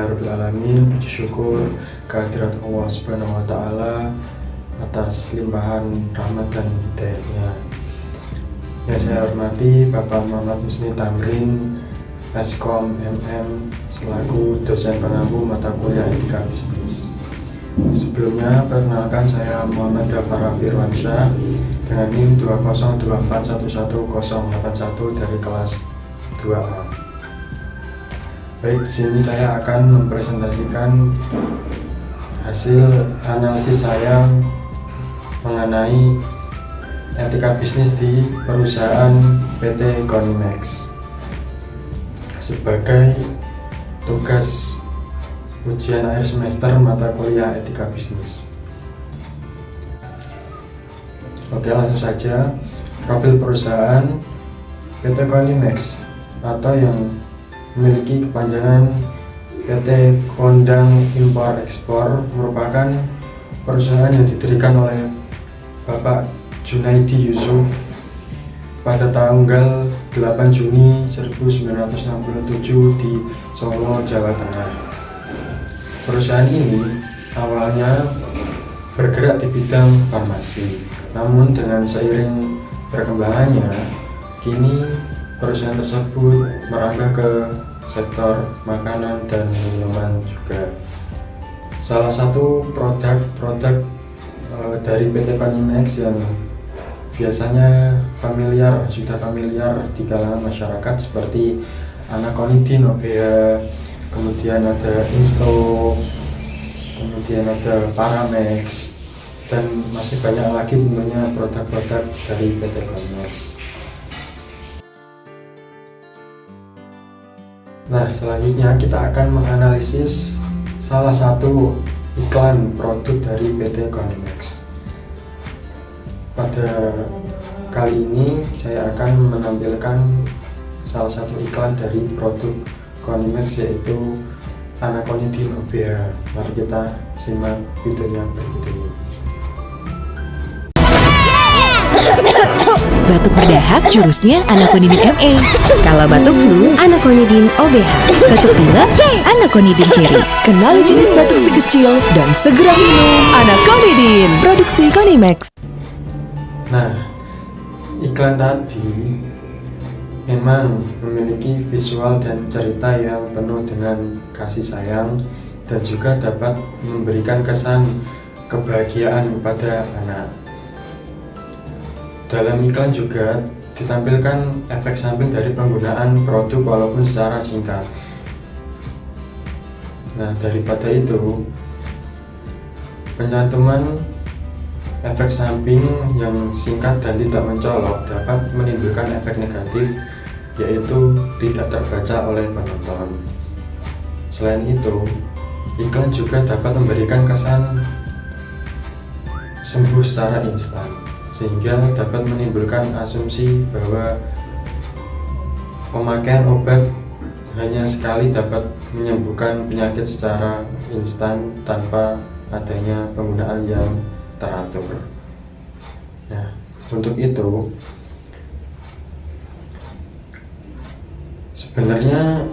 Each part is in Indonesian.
Alhamdulillahirrahmanirrahim. Puji syukur kehadirat Allah Subhanahu wa Ta'ala atas limpahan rahmat dan hidayahnya. Yang saya hormati Bapak Muhammad Husni Tamrin, Eskom MM, selaku dosen pengampu mata kuliah Etika Bisnis. Sebelumnya, perkenalkan saya Muhammad Dafar Firwansyah dengan NIM 202411081 dari kelas 2A. Baik, di sini saya akan mempresentasikan hasil analisis saya mengenai etika bisnis di perusahaan PT Konimex sebagai tugas ujian akhir semester mata kuliah etika bisnis. Oke, langsung saja. Profil perusahaan PT Konimex atau yang memiliki kepanjangan PT Kondang Impor Ekspor merupakan perusahaan yang didirikan oleh Bapak Junaidi Yusuf pada tanggal 8 Juni 1967 di Solo, Jawa Tengah. Perusahaan ini awalnya bergerak di bidang farmasi, namun dengan seiring perkembangannya, kini perusahaan tersebut merambah ke sektor makanan dan minuman juga. Salah satu produk dari PT Konimex yang biasanya sudah familiar di kalangan masyarakat seperti Anaconidin OBH, kemudian ada Insto, kemudian ada Paramex, dan masih banyak lagi tentunya produk-produk dari PT Konimex. Nah, selanjutnya kita akan menganalisis salah satu iklan produk dari PT Konimex. Pada kali ini saya akan menampilkan salah satu iklan dari produk Konimex, yaitu Anaconidin OBH. Mari kita simak videonya berikut ini. Batuk berdahak jurusnya Anaconidin MA. Kalau batuk flu, Anaconidin OBH. Batuk pilek, Anaconidin Cherry. Kenali jenis batuk si kecil dan segera minum Anaconidin. Produksi Konimex. Nah, iklan tadi memang memiliki visual dan cerita yang penuh dengan kasih sayang dan juga dapat memberikan kesan kebahagiaan kepada anak. Dalam iklan juga ditampilkan efek samping dari penggunaan produk walaupun secara singkat. Nah, daripada itu, pencantuman efek samping yang singkat dan tidak mencolok dapat menimbulkan efek negatif, yaitu tidak terbaca oleh penonton. Selain itu, iklan juga dapat memberikan kesan sembuh secara instan, sehingga dapat menimbulkan asumsi bahwa pemakaian obat hanya sekali dapat menyembuhkan penyakit secara instan tanpa adanya penggunaan yang teratur. Nah, untuk itu sebenarnya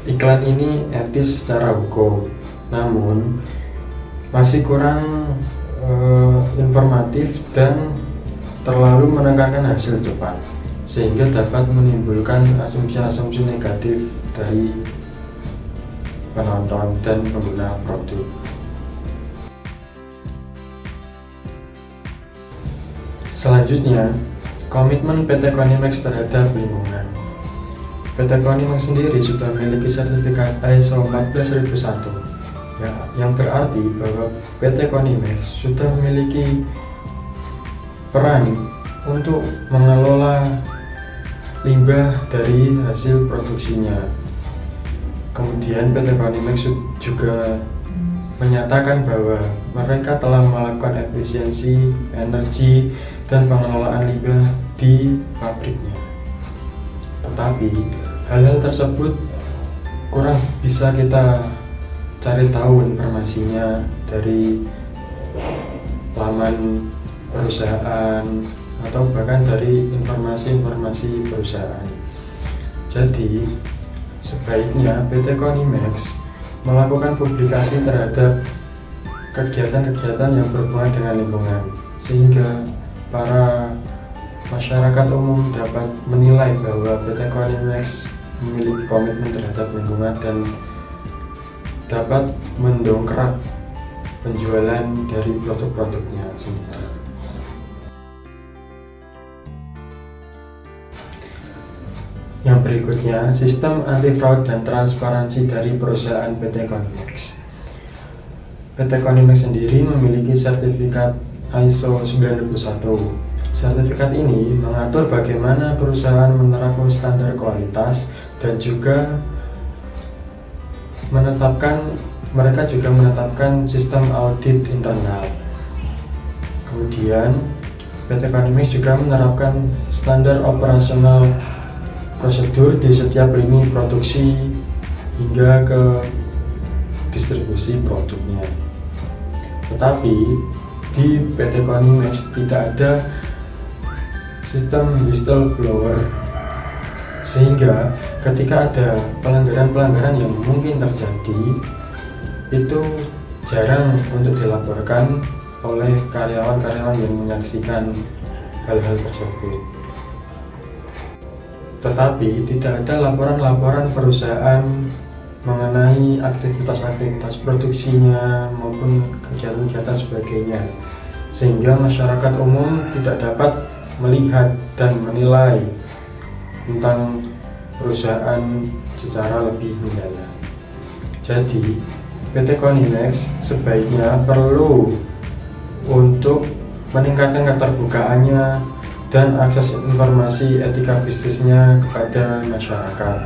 iklan ini etis secara hukum, namun masih kurang informatif dan terlalu menekankan hasil cepat, sehingga dapat menimbulkan asumsi-asumsi negatif dari penonton dan pengguna produk. Selanjutnya, komitmen PT Konimex terhadap lingkungan. PT Konimex sendiri sudah memiliki sertifikat ISO 14001, ya, yang berarti bahwa PT Konimex sudah memiliki peran untuk mengelola limbah dari hasil produksinya. Kemudian PT Konimex juga menyatakan bahwa mereka telah melakukan efisiensi energi dan pengelolaan limbah di pabriknya. Tetapi hal-hal tersebut kurang bisa kita cari tahu informasinya dari laman perusahaan atau bahkan dari informasi-informasi perusahaan. Jadi sebaiknya PT Konimex melakukan publikasi terhadap kegiatan-kegiatan yang berhubungan dengan lingkungan, sehingga para masyarakat umum dapat menilai bahwa PT Konimex memiliki komitmen terhadap lingkungan dan dapat mendongkrak penjualan dari produk-produknya sendiri. Yang berikutnya, sistem anti fraud dan transparansi dari perusahaan PT Konimex. PT Konimex sendiri memiliki sertifikat ISO 9001. Sertifikat ini mengatur bagaimana perusahaan menerapkan standar kualitas dan juga mereka juga menetapkan sistem audit internal. Kemudian PT Konimex juga menerapkan standar operasional prosedur di setiap lini produksi hingga ke distribusi produknya. Tetapi di PT Konimex tidak ada sistem whistleblower, sehingga ketika ada pelanggaran-pelanggaran yang mungkin terjadi itu jarang untuk dilaporkan oleh karyawan-karyawan yang menyaksikan hal-hal tersebut. Tetapi tidak ada laporan-laporan perusahaan mengenai aktivitas-aktivitas produksinya maupun kegiatan-kegiatan sebagainya, sehingga masyarakat umum tidak dapat melihat dan menilai tentang perusahaan secara lebih mendalam. Jadi PT Konimex sebaiknya perlu untuk meningkatkan keterbukaannya dan akses informasi etika bisnisnya kepada masyarakat.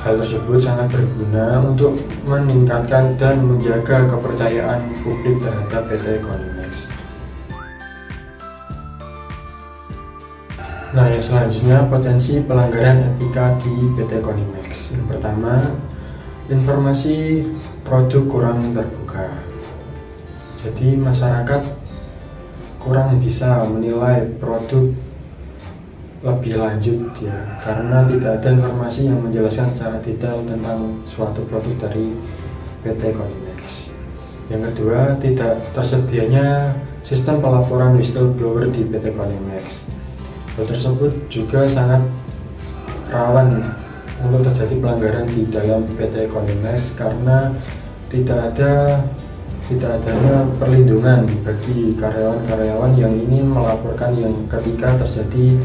Hal tersebut sangat berguna untuk meningkatkan dan menjaga kepercayaan publik terhadap PT Konimex. Nah, yang selanjutnya potensi pelanggaran etika di PT Konimex. Yang pertama, informasi produk kurang terbuka. Jadi masyarakat kurang bisa menilai produk lebih lanjut ya, karena tidak ada informasi yang menjelaskan secara detail tentang suatu produk dari PT Konimex. Yang kedua, tidak tersedianya sistem pelaporan whistleblower di PT Konimex. Hal tersebut juga sangat rawan untuk terjadi pelanggaran di dalam PT Konimex karena tidak adanya perlindungan bagi karyawan-karyawan yang ingin melaporkan yang ketika terjadi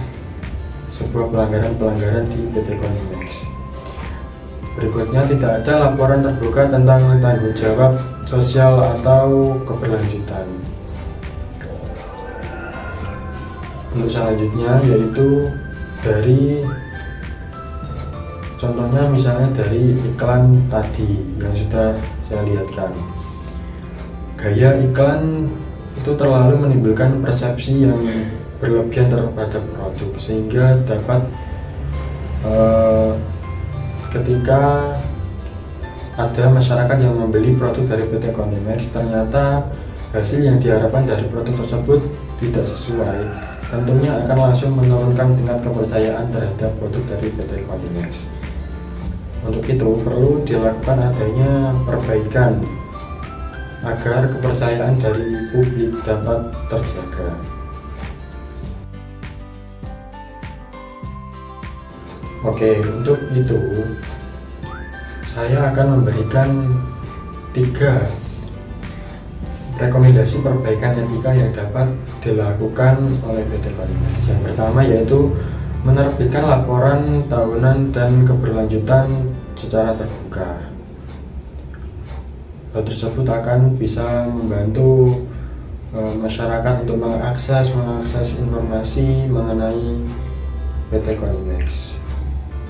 sebuah pelanggaran-pelanggaran di PT Konimex. Berikutnya, tidak ada laporan terbuka tentang tanggung jawab sosial atau keberlanjutan. Untuk selanjutnya yaitu dari contohnya misalnya dari iklan tadi yang sudah saya lihatkan. Gaya iklan itu terlalu menimbulkan persepsi yang berlebihan terhadap produk, sehingga dapat ketika ada masyarakat yang membeli produk dari PT Konimex, ternyata hasil yang diharapkan dari produk tersebut tidak sesuai, tentunya akan langsung menurunkan tingkat kepercayaan terhadap produk dari PT Konimex. Untuk itu perlu dilakukan adanya perbaikan agar kepercayaan dari publik dapat terjaga. Oke, untuk itu saya akan memberikan 3 rekomendasi perbaikan etika yang dapat dilakukan oleh PT Konimex. Yang pertama yaitu menerbitkan laporan tahunan dan keberlanjutan secara terbuka. Hal tersebut akan bisa membantu masyarakat untuk mengakses informasi mengenai PT Konimex.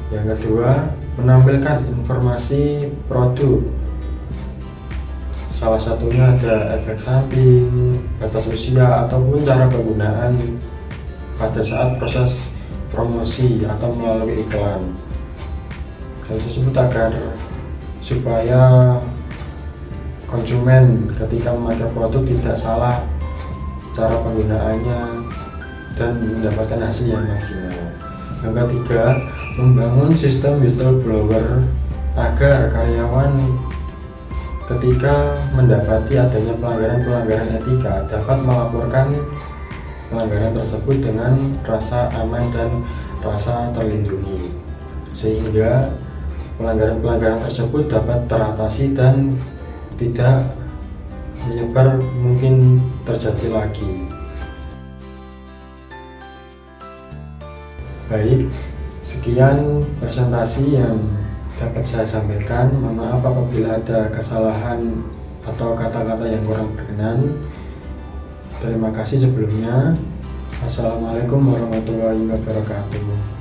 Yang kedua, menampilkan informasi produk. Salah satunya ada efek samping, batas usia, ataupun cara penggunaan pada saat proses promosi atau melalui iklan. Hal tersebut agar supaya konsumen ketika memakai produk tidak salah cara penggunaannya dan mendapatkan hasil yang maksimal. Yang ketiga, membangun sistem whistleblower agar karyawan ketika mendapati adanya pelanggaran-pelanggaran etika dapat melaporkan pelanggaran tersebut dengan rasa aman dan rasa terlindungi, sehingga pelanggaran-pelanggaran tersebut dapat teratasi dan tidak menyebar mungkin terjadi lagi. Baik, sekian presentasi yang dapat saya sampaikan. Mohon maaf apabila ada kesalahan atau kata-kata yang kurang berkenan. Terima kasih sebelumnya. Assalamualaikum warahmatullahi wabarakatuh.